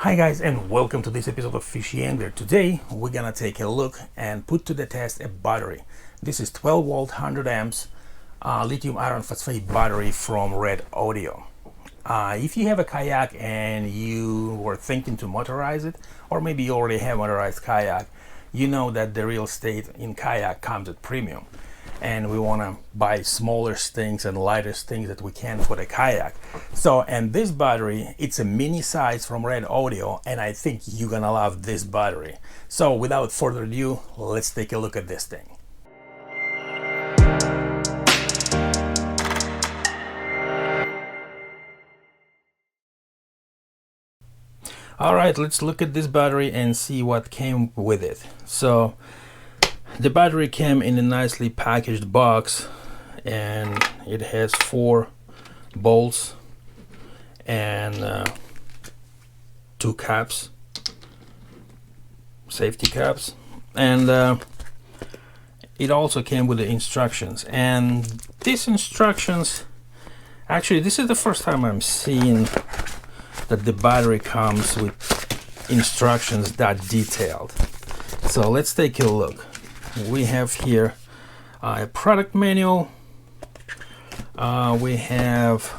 Hi guys, and welcome to this episode of Fishy. Today we're gonna take a look and put to the test a battery. This is 12 volt 100 amps lithium iron phosphate battery from Redodo. If you have a kayak and you were thinking to motorize it, or maybe you already have motorized kayak, you know that the real estate in kayak comes at premium, and we want to buy smaller things and lighter things that we can for the kayak. So, and this battery, it's a mini size from Redodo, and I think you're gonna love this battery. So without further ado, let's take a look at this thing. All right, let's look at this battery and see what came with it. So the battery came in a nicely packaged box, and it has 4 bolts and 2 caps, safety caps, and it also came with the instructions. And these instructions, actually this is the first time I'm seeing that the battery comes with instructions that detailed. So let's take a look. We have here a product manual. We have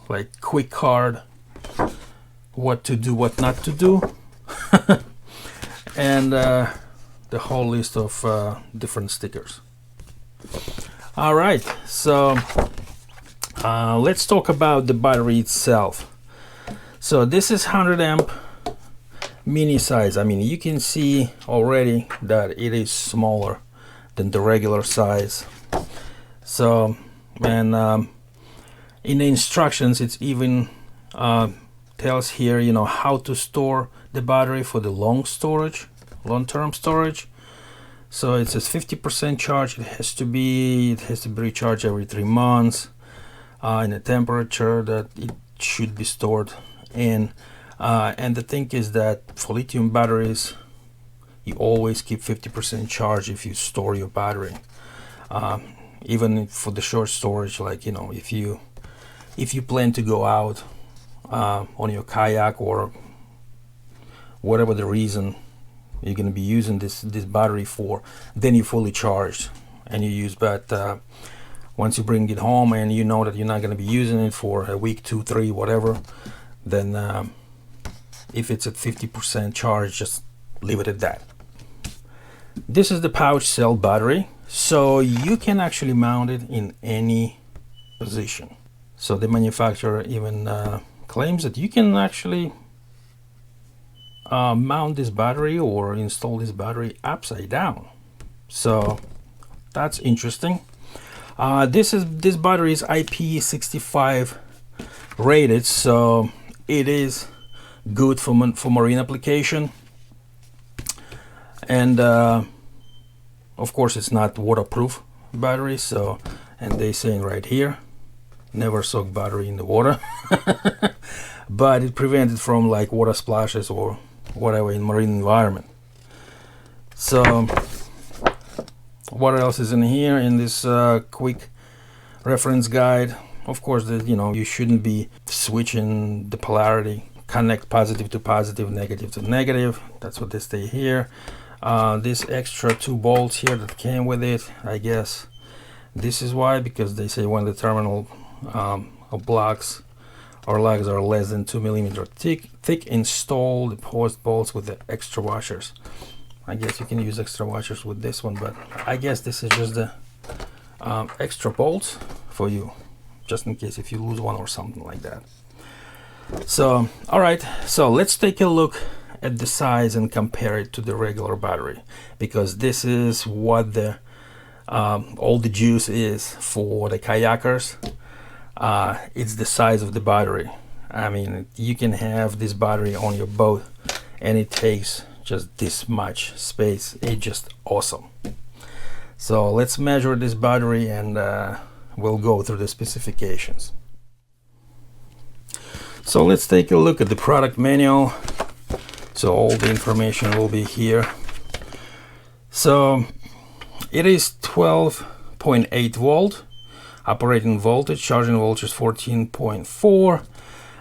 like quick card, what to do, what not to do, and the whole list of different stickers. All right, so let's talk about the battery itself. So this is 100 amp mini size. I mean, you can see already that it is smaller than the regular size. So, and in the instructions, it's even tells here, you know, how to store the battery for the long-term storage. So it says 50% charge. It has to be recharged every 3 months in a temperature that it should be stored in. And the thing is that for lithium batteries, you always keep 50% charge if you store your battery. Even for the short storage, like, you know, if you plan to go out on your kayak or whatever the reason you're going to be using this battery for, then you're fully charged and you use. But once you bring it home and you know that you're not going to be using it for a week, 2, 3, whatever, then if it's at 50% charge, just leave it at that. This is the pouch cell battery, so you can actually mount it in any position. So the manufacturer even claims that you can actually mount this battery or install this battery upside down. So that's interesting. This battery is IP65 rated, so it is good for marine application. And of course it's not waterproof battery, so, and they saying right here, never soak battery in the water. But it prevents it from like water splashes or whatever in marine environment. So what else is in here in this quick reference guide? Of course, you know, you shouldn't be switching the polarity, connect positive to positive, negative to negative. That's what they say here. This extra 2 bolts here that came with it, I guess this is why, because they say when the terminal blocks or lugs are less than 2 millimeter thick, install the post bolts with the extra washers. I guess you can use extra washers with this one, but I guess this is just the extra bolts for you, just in case if you lose one or something like that. So, all right, so let's take a look at the size and compare it to the regular battery, because this is what the all the juice is for the kayakers. It's the size of the battery. I mean, you can have this battery on your boat and it takes just this much space. It's just awesome. So let's measure this battery and we'll go through the specifications. So let's take a look at the product manual. So all the information will be here. So it is 12.8 volt operating voltage, charging voltage 14.4,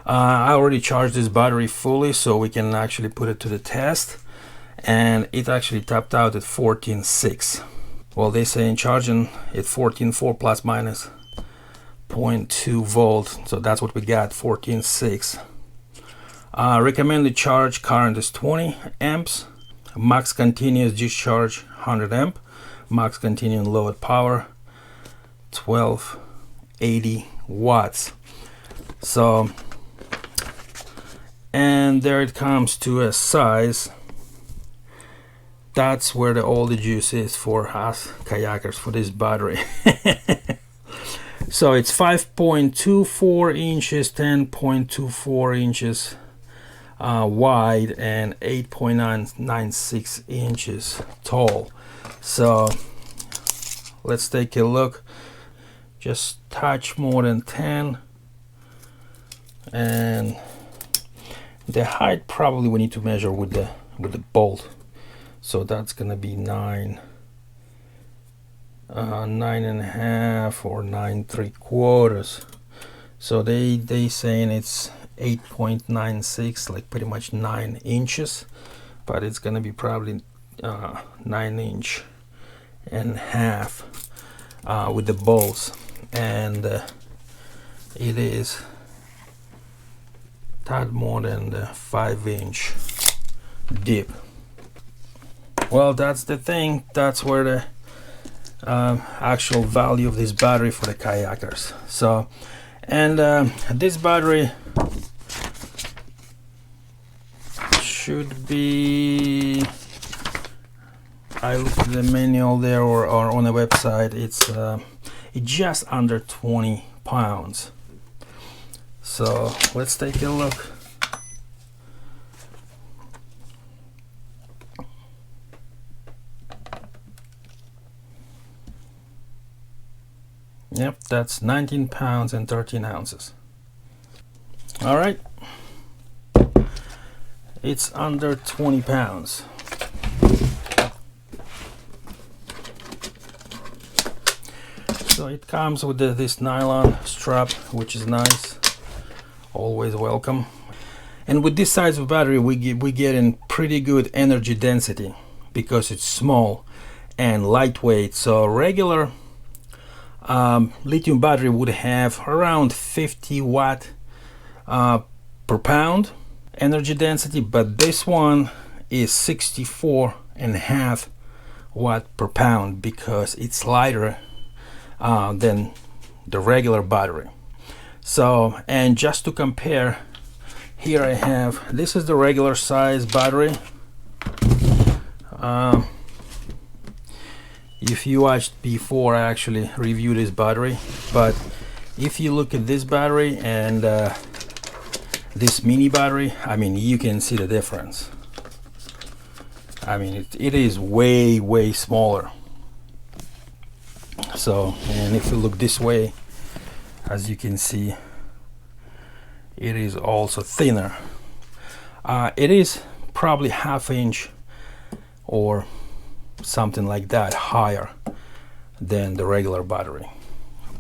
I already charged this battery fully, so we can actually put it to the test, and it actually tapped out at 14.6. Well, they say in charging at 14.4 plus minus 0.2 volt, so that's what we got, 14.6. Recommended charge current is 20 amps. Max continuous discharge 100 amp. Max continuous load power 1280 watts. So, and there it comes to a size. That's where all the juice is for us kayakers, for this battery. So it's 5.24 inches, 10.24 inches wide, and 8.96 inches tall. So let's take a look. Just touch more than 10, and the height probably we need to measure with the bolt. So that's gonna be 9.5 or 9.75. So they saying it's 8.96, like pretty much 9 inches, but it's gonna be probably 9.5 with the bolts, and it is tad more than the 5-inch dip. Well, that's the thing. That's where the actual value of this battery for the kayakers. So, and this battery should be, I looked at the manual there, or on the website, it's just under 20 pounds. So let's take a look. Yep, that's 19 pounds and 13 ounces. All right, it's under 20 pounds. So it comes with this nylon strap, which is nice, always welcome. And with this size of battery, we get in pretty good energy density because it's small and lightweight. So regular lithium battery would have around 50 watt per pound energy density, but this one is 64.5 watt per pound because it's lighter than the regular battery. So, and just to compare, here I have, this is the regular size battery. If you watched before, I actually reviewed this battery, but if you look at this battery and this mini battery, I mean, you can see the difference. I mean, it is way smaller. So, and if you look this way, as you can see, it is also thinner. It is probably ½ inch or something like that higher than the regular battery,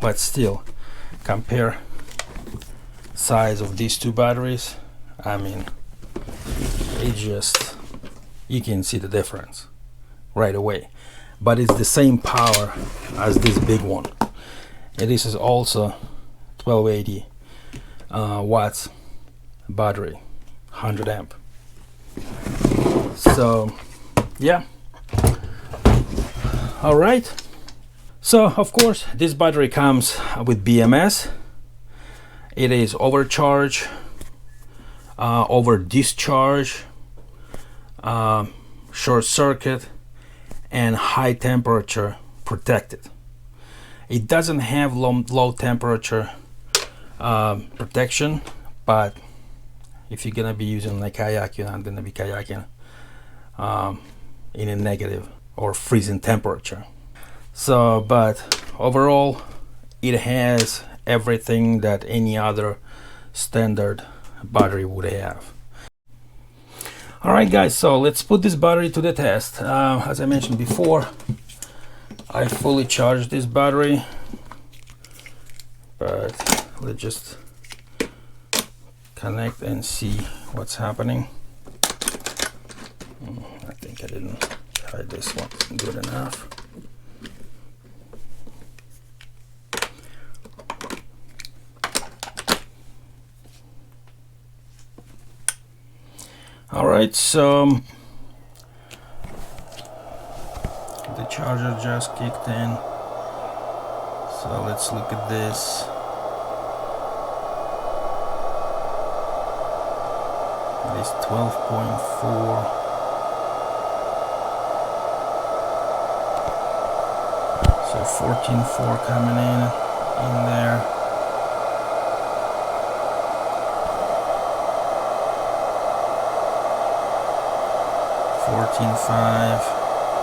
but still, compare size of these two batteries. I mean, it just, you can see the difference right away, but it's the same power as this big one. And this is also 1280 watts battery, 100 amp. So yeah, all right. So of course this battery comes with BMS. It is overcharge, over discharge, short circuit, and high temperature protected. It doesn't have low temperature protection, but if you're gonna be using a kayak, you're not gonna be kayaking in a negative or freezing temperature. So, but overall, it has everything that any other standard battery would have. All right, guys, so let's put this battery to the test. As I mentioned before, I fully charged this battery, but let's just connect and see what's happening. I think I didn't try this one good enough. All right, so the charger just kicked in. So let's look at this. It is 12.4. So 14.4 coming in there.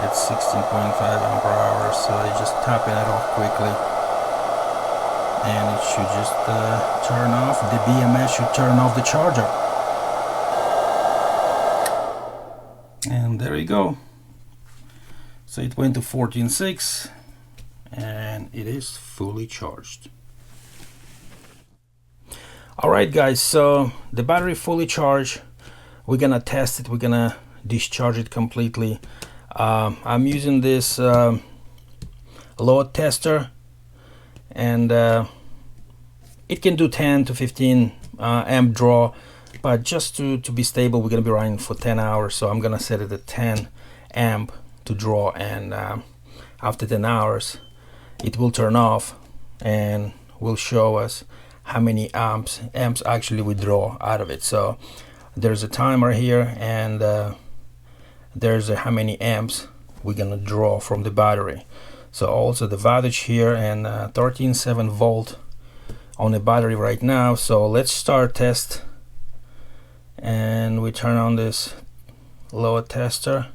It's 16.5 ampere hours, so I just tapping it off quickly, and it should just turn off. The BMS should turn off the charger, and there you go. So it went to 14.6, and it is fully charged. All right, guys. So the battery fully charged. We're gonna test it. We're gonna discharge it completely. I'm using this load tester, and it can do 10 to 15 amp draw, but just to be stable, we're gonna be running for 10 hours. So I'm gonna set it at 10 amp to draw, and after 10 hours it will turn off and will show us how many amps actually we draw out of it. So there's a timer here, and there's how many amps we're gonna draw from the battery. So also the wattage here, and 13.7 volt on the battery right now. So let's start test, and we turn on this load tester.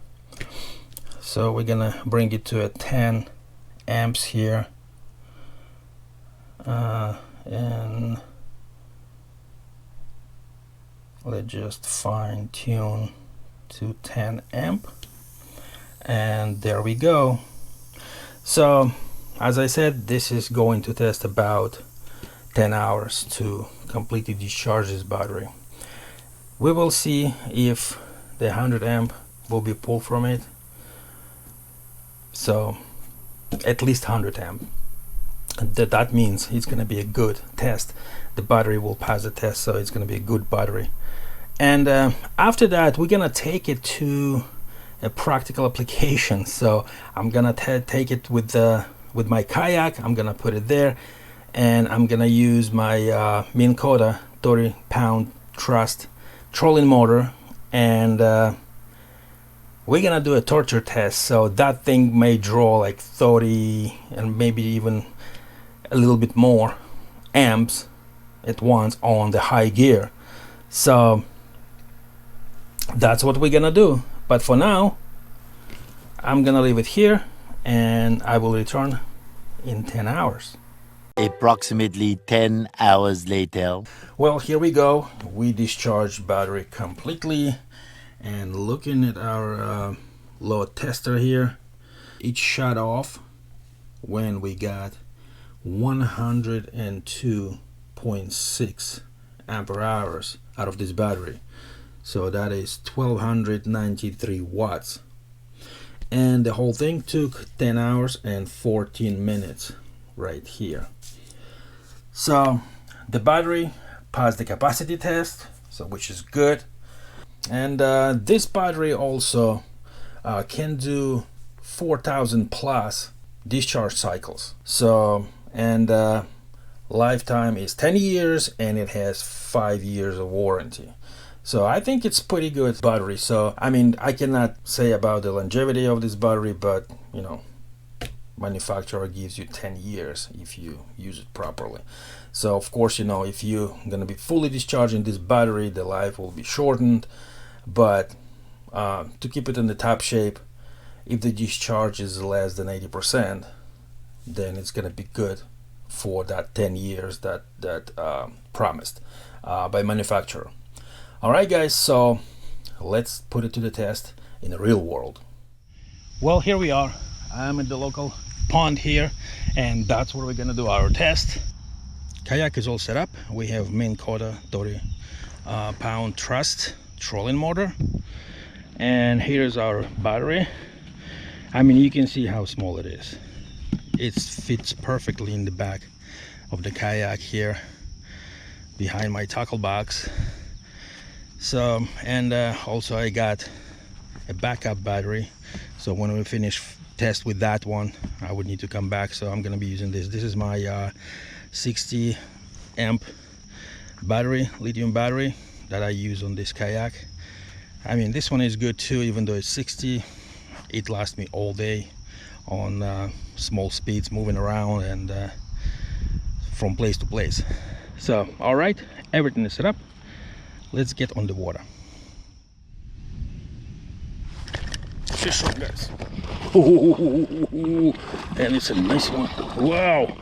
So we're gonna bring it to a 10 amps here, and let's just fine tune to 10 amp, and there we go. So as I said, this is going to test about 10 hours to completely discharge this battery. We will see if the 100 amp will be pulled from it. So at least 100 amp. That means it's going to be a good test. The battery will pass the test, so it's going to be a good battery. And after that, we're gonna take it to a practical application. So I'm gonna take it with my kayak. I'm gonna put it there, and I'm gonna use my Minn Kota 30-pound thrust trolling motor, and we're gonna do a torture test. So that thing may draw like 30 and maybe even a little bit more amps at once on the high gear. So that's what we're gonna do. But for now, I'm gonna leave it here, and I will return in 10 hours. Approximately 10 hours later. Well, here we go. We discharged battery completely, and looking at our load tester here, it shut off when we got 102.6 ampere hours out of this battery. So that is 1293 watts, and the whole thing took 10 hours and 14 minutes right here. So the battery passed the capacity test, so which is good. And this battery also can do 4,000 plus discharge cycles. So, and lifetime is 10 years, and it has 5 years of warranty. So I think it's pretty good battery. So I mean, I cannot say about the longevity of this battery, but you know, manufacturer gives you 10 years if you use it properly. So of course, you know, if you're gonna be fully discharging this battery, the life will be shortened. But to keep it in the top shape, if the discharge is less than 80%, then it's gonna be good for that 10 years that promised by manufacturer. All right, guys, so let's put it to the test in the real world. Well, here we are. I'm at the local pond here, and that's where we're gonna do our test. Kayak is all set up. We have Minn Kota 30 pound thrust trolling motor. And here's our battery. I mean, you can see how small it is. It fits perfectly in the back of the kayak here behind my tackle box. So, and also I got a backup battery, so when we finish test with that one I would need to come back. So I'm gonna be using this. This is my 60 amp battery, lithium battery that I use on this kayak. I mean, this one is good too, even though it's 60. It lasts me all day on small speeds, moving around and from place to place. So all right, everything is set up. Let's get on the water. Fish on, guys. Ooh, and it's a nice one. Wow.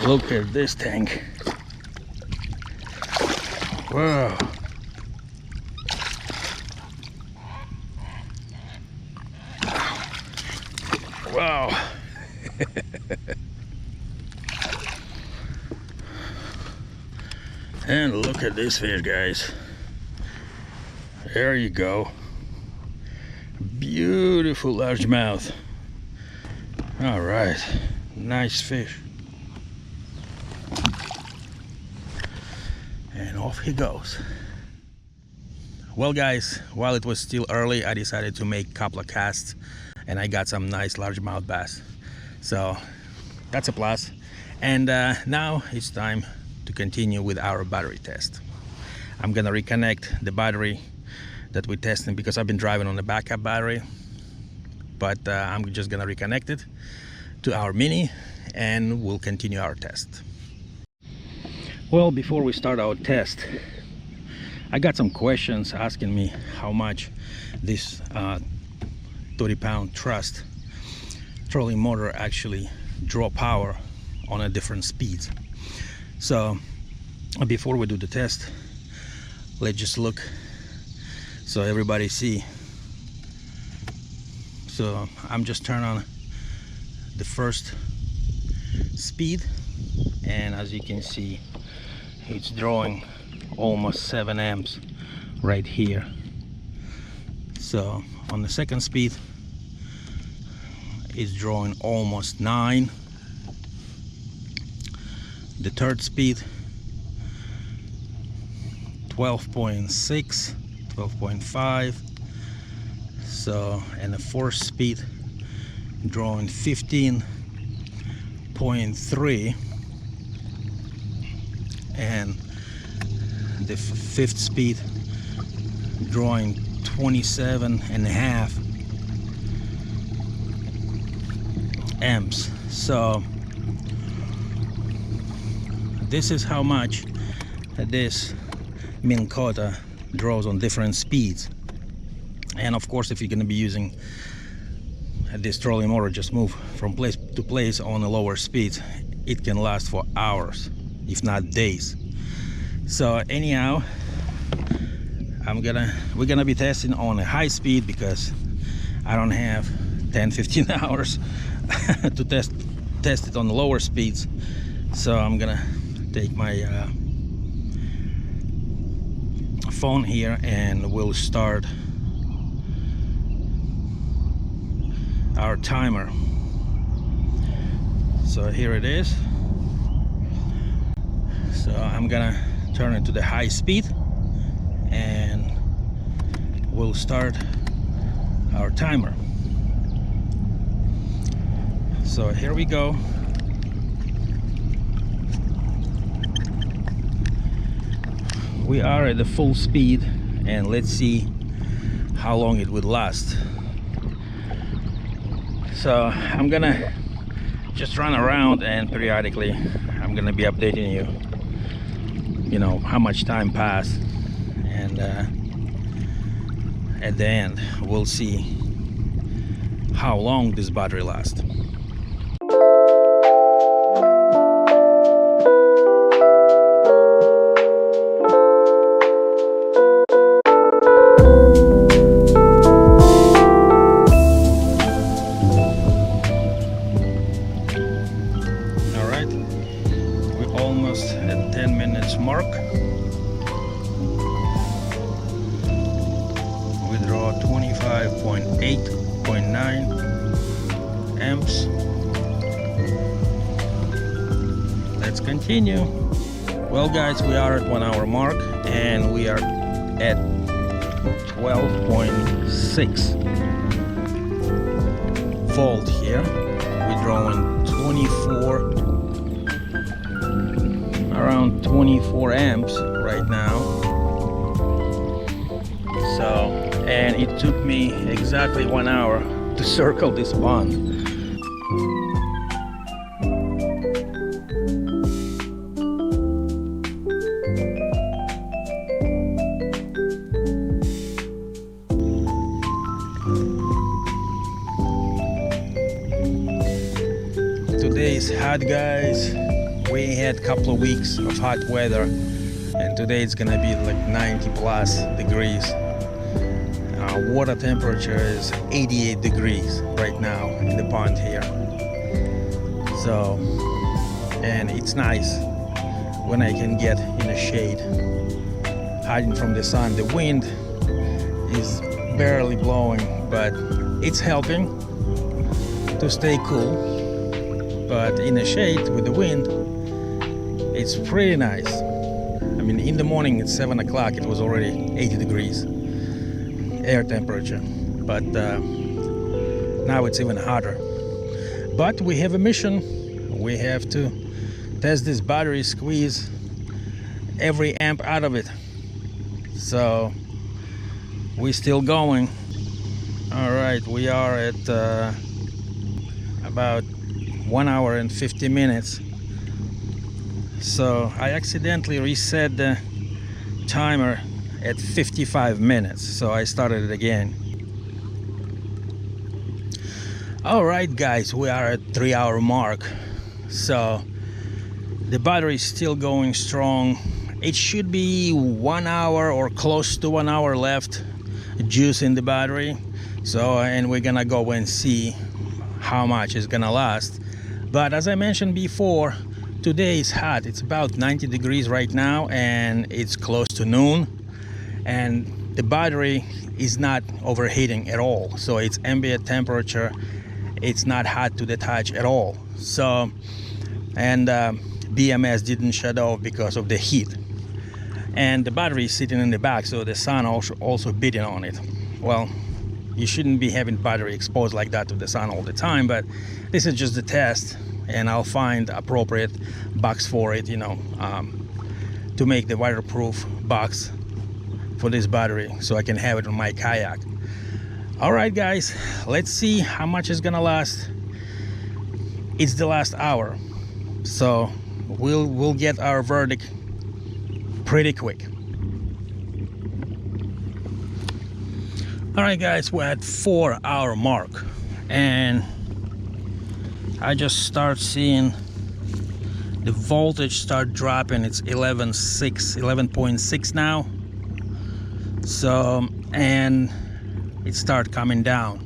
Look at this tank. Wow. Wow. And look at this fish, guys. There you go. Beautiful largemouth. All right, nice fish. And off he goes. Well guys, while it was still early, I decided to make a couple of casts and I got some nice largemouth bass. So that's a plus. And now it's time to continue with our battery test. I'm gonna reconnect the battery that we're testing because I've been driving on the backup battery, but I'm just gonna reconnect it to our Mini and we'll continue our test. Well, before we start our test, I got some questions asking me how much this 30-pound thrust trolling motor actually draw power on a different speeds. So before we do the test, let's just look so everybody see. So I'm just turning on the first speed, and as you can see, it's drawing almost 7 amps right here. So on the second speed, it's drawing almost 9. The third speed, 12.6, 12.5. So, and the fourth speed drawing 15.3, and the fifth speed drawing 27.5 amps. So this is how much this Minn Kota draws on different speeds. And of course, if you're going to be using this trolling motor, just move from place to place on a lower speed, it can last for hours, if not days. So anyhow, we're gonna be testing on a high speed because I don't have 10-15 hours to test it on the lower speeds. So I'm gonna take my phone here and we'll start our timer. So here it is. So I'm gonna turn it to the high speed and we'll start our timer. So here we go. We are at the full speed and let's see how long it would last. So I'm gonna just run around and periodically I'm gonna be updating you know, how much time passed, and at the end we'll see how long this battery lasts. Alright, we're almost at 10 minutes mark. 0.9 amps. Let's continue. Well guys, we are at 1 hour mark and we are at 12.6 volt here. We're drawing 24 amps right now. So, and it took me exactly 1 hour to circle this pond. Today is hot, guys. We had a couple of weeks of hot weather and today it's gonna be like 90 plus degrees. Water temperature is 88 degrees right now in the pond here. So, and it's nice when I can get in the shade, hiding from the sun. The wind is barely blowing, but it's helping to stay cool. But in the shade with the wind, it's pretty nice. I mean, in the morning at 7 o'clock, it was already 80 degrees air temperature. But now it's even hotter. But we have a mission. We have to test this battery, squeeze every amp out of it. So we're still going. All right, we are at about 1 hour and 50 minutes. So I accidentally reset the timer at 55 minutes, so I started it again. All right guys, we are at 3 hour mark. So the battery is still going strong. It should be 1 hour or close to 1 hour left juice in the battery. So, and we're gonna go and see how much it's gonna last. But as I mentioned before, today is hot. It's about 90 degrees right now and it's close to noon, and the battery is not overheating at all. So it's ambient temperature. It's not hot to the touch at all. So, and BMS didn't shut off because of the heat. And the battery is sitting in the back, so the sun also beating on it. Well, you shouldn't be having battery exposed like that to the sun all the time, but this is just the test, and I'll find appropriate box for it, you know, to make the waterproof box for this battery so I can have it on my kayak. All right guys, let's see how much it's gonna last. It's the last hour, so we'll get our verdict pretty quick. All right guys, we're at 4 hour mark and I just start seeing the voltage start dropping. It's 11.6 now. So, and it start coming down.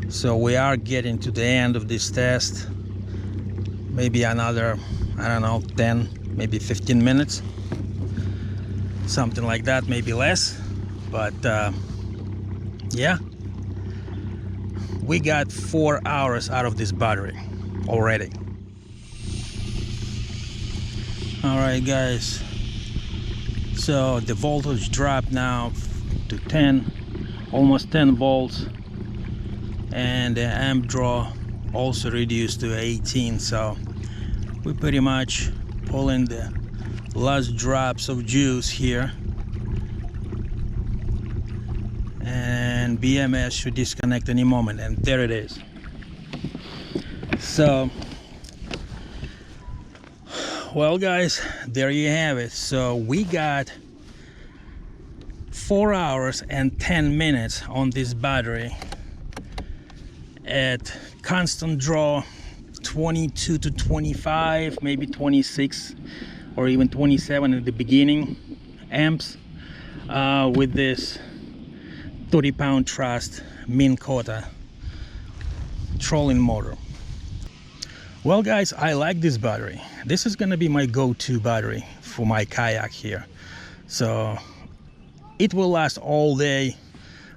So we are getting to the end of this test. Maybe another, I don't know, 10, maybe 15 minutes. Something like that, maybe less. But yeah, we got 4 hours out of this battery already. All right guys, so the voltage dropped now to 10, almost 10 volts, and the amp draw also reduced to 18. So we pretty much pulling the last drops of juice here, and BMS should disconnect any moment, and there it is. So well guys, there you have it. So we got 4 hours and 10 minutes on this battery at constant draw 22 to 25, maybe 26 or even 27 at the beginning amps, with this 30-pound thrust Minn Kota trolling motor. Well guys, I like this battery. This is gonna be my go-to battery for my kayak here. So it will last all day,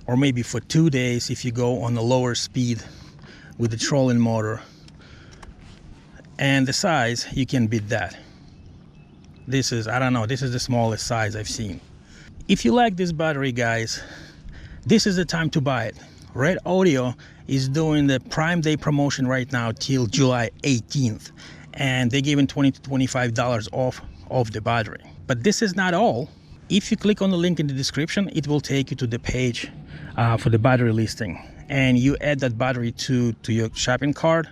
or maybe for 2 days if you go on a lower speed with the trolling motor. And the size, you can beat that. This is, I don't know, this is the smallest size I've seen. If you like this battery, guys, this is the time to buy it. Red Audio is doing the Prime Day promotion right now till July 18th, and they're giving $20 to $25 off of the battery. But this is not all. If you click on the link in the description, it will take you to the page for the battery listing, and you add that battery to your shopping cart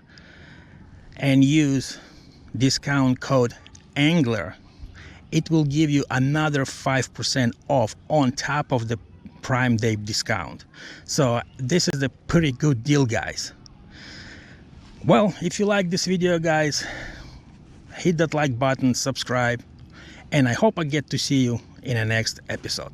and use discount code ANGLER. It will give you another 5% off on top of the Prime Day discount. So this is a pretty good deal, guys. Well, if you like this video, guys, hit that like button, subscribe, and I hope I get to see you in the next episode.